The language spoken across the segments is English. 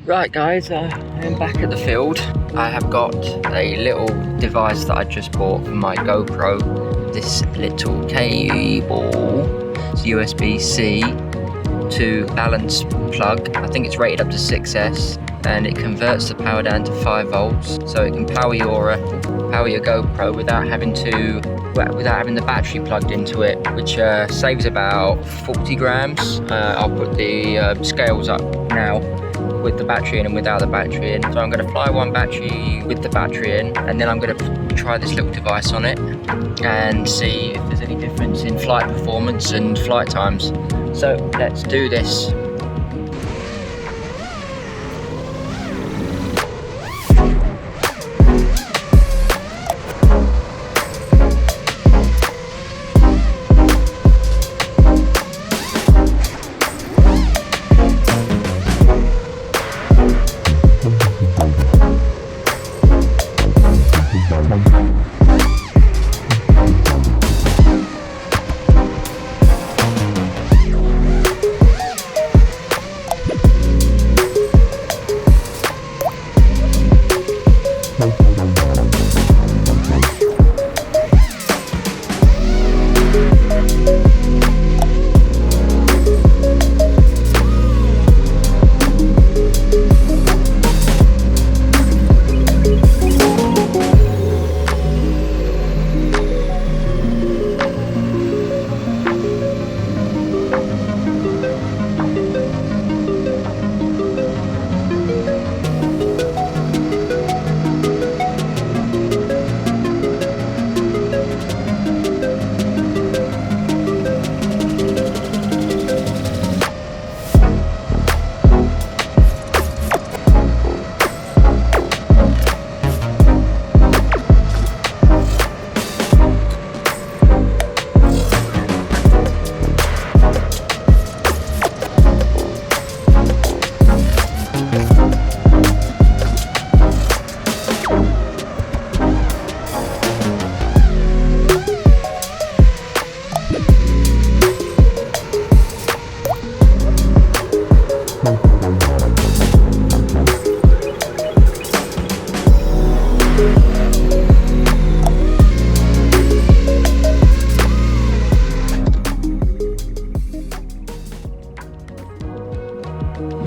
Right guys, I am back at the field. I have got a little device that I just bought for my GoPro. This little cable, it's USB-C to balance plug. I think it's rated up to 6S, and it converts the power down to 5 volts, so it can power your GoPro without having the battery plugged into it, which saves about 40 grams. I'll put the scales up now with the battery in and without the battery in. So I'm going to fly one battery with the battery in, and then I'm going to try this little device on it and see if there's any difference in flight performance and flight times. So let's do this.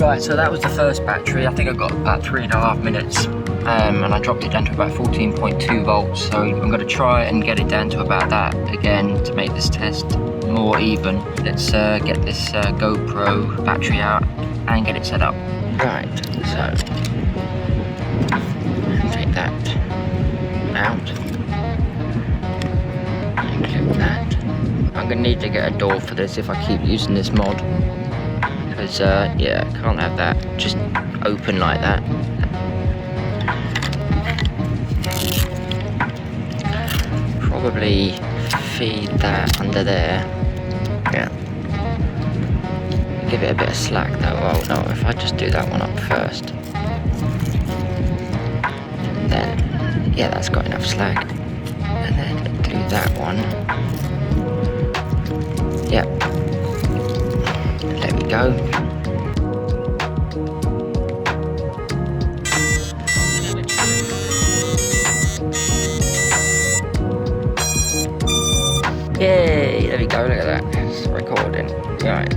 Right, so that was the first battery. I think I got about 3.5 minutes, and I dropped it down to about 14.2 volts. So I'm going to try and get it down to about that again to make this test more even. Let's get this GoPro battery out and get it set up. Right, so take that out and clip that. I'm going to need to get a door for this if I keep using this mod. Because, yeah, can't have that just open like that. Probably feed that under there. Yeah. Give it a bit of slack though. Oh no, if I just do that one up first. Then, yeah, that's got enough slack. And then do that one. Yeah. There we go. Yay, there we go, look at that, it's recording. Right.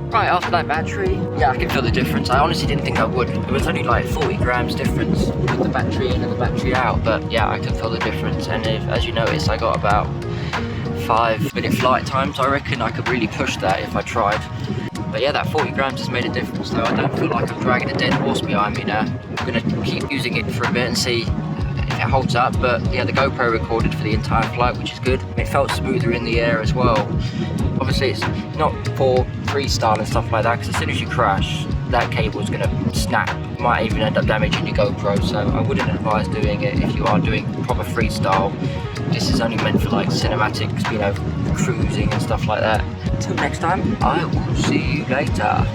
Right, after that battery, yeah, I can feel the difference. I honestly didn't think I would. It was only like 40 grams difference with the battery in and the battery out, but yeah, I can feel the difference. And if, as you notice, I got about 5-minute flight times. I reckon I could really push that if I tried. But yeah, that 40 grams has made a difference, though. I don't feel like I'm dragging a dead horse behind me now. I'm gonna keep using it for a bit and see if it holds up. But yeah, the GoPro recorded for the entire flight, which is good. It felt smoother in the air as well. Obviously, it's not for freestyle and stuff like that, because as soon as you crash, that cable is gonna snap. You might even end up damaging your GoPro, so I wouldn't advise doing it if you are doing proper freestyle. This is only meant for like cinematics, you know, cruising and stuff like that. Until next time, I will see you later.